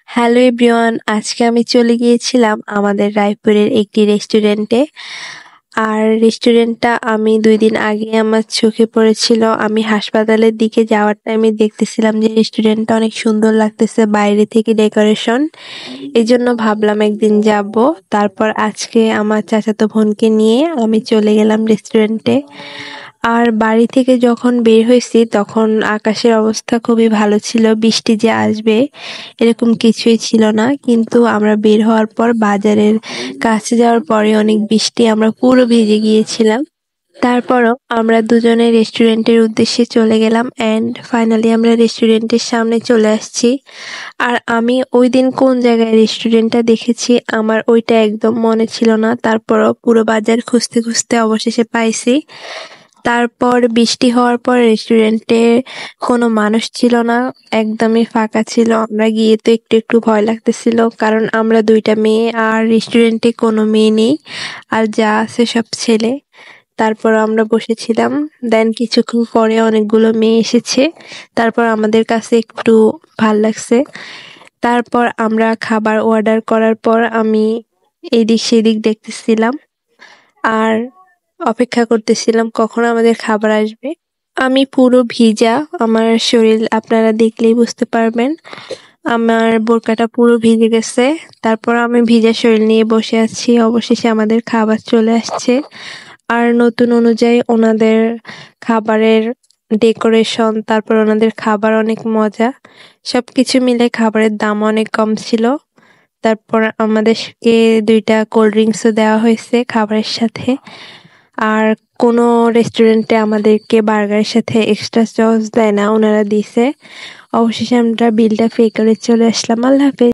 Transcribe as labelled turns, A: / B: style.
A: Hello everyone, আজকে আমি চলে গিয়েছিলাম আমাদের রায়পুরের একটি রেস্টুরেন্টে। আর রেস্টুরেন্টটা আমি 2 দিন আগে আমার চোখে পড়েছিল। আমি হাসপাতালের দিকে যাওয়ার টাইমে দেখতেছিলাম যে রেস্টুরেন্টটা অনেক সুন্দর লাগতেছে বাইরে থেকে ডেকোরেশন। এজন্য ভাবলাম একদিন যাব। তারপর আজকে আমার চাচাতো বোনকে নিয়ে আমি চলে গেলাম রেস্টুরেন্টে। আর বাড়ি থেকে যখন বের হয়েছি তখন আকাশের অবস্থা খুবই ভালো ছিল, বৃষ্টি যে আসবে এরকম কিছুই ছিল না। কিন্তু আমরা বের হওয়ার পর বাজারের কাছে যাওয়ার পরে অনেক বৃষ্টি, আমরা পুরো ভিজে গিয়েছিলাম। তারপরও আমরা দুজনে রেস্টুরেন্টের উদ্দেশ্যে চলে গেলাম অ্যান্ড ফাইনালি আমরা রেস্টুরেন্টের সামনে চলে আসছি। আর আমি ওই দিন কোন জায়গায় রেস্টুরেন্টটা দেখেছি আমার ওইটা একদম মনে ছিল না, তারপরও পুরো বাজার খুঁজতে খুঁজতে অবশেষে পাইছি। তারপর বৃষ্টি হওয়ার পর রেস্টুরেন্টে কোনো মানুষ ছিল না, একদমই ফাঁকা ছিল। আমরা গিয়ে তো একটু একটু ভয় লাগতেছিল, কারণ আমরা 2টা মেয়ে আর রেস্টুরেন্টে কোনো মেয়ে নেই, আর যা আছে সব ছেলে। তারপর আমরা বসেছিলাম, দেন কিছুক্ষণ পরে অনেকগুলো মেয়ে এসেছে। তারপর আমাদের কাছে একটু ভাল লাগছে। তারপর আমরা খাবার অর্ডার করার পর আমি এদিক সেদিক দেখতেছিলাম আর অপেক্ষা করতেছিলাম কখন আমাদের খাবার আসবে। আমি পুরো ভিজা, আমার শরীর আপনারা দেখলেই বুঝতে পারবেন। আমার বোরকাটা পুরো ভিজে গেছে। তারপর আমি ভিজা শরীর নিয়ে বসে আছি। অবশেষে আমাদের খাবার চলে আসছে। আর নতুন অনুযায়ী ওনাদের খাবারের ডেকোরেশন, তারপর ওনাদের খাবার অনেক মজা। সবকিছু মিলে খাবারের দাম অনেক কম ছিল। তারপর আমাদেরকে 2টা কোল্ড ড্রিঙ্কসও দেওয়া হয়েছে খাবারের সাথে। আর কোনো রেস্টুরেন্টে আমাদেরকে বার্গারের সাথে এক্সট্রা সস দেয় না, ওনারা দিছে। অবশেষে আমরা বিলটা পে করে চলে আসলাম। আল্লাহ হাফেজ।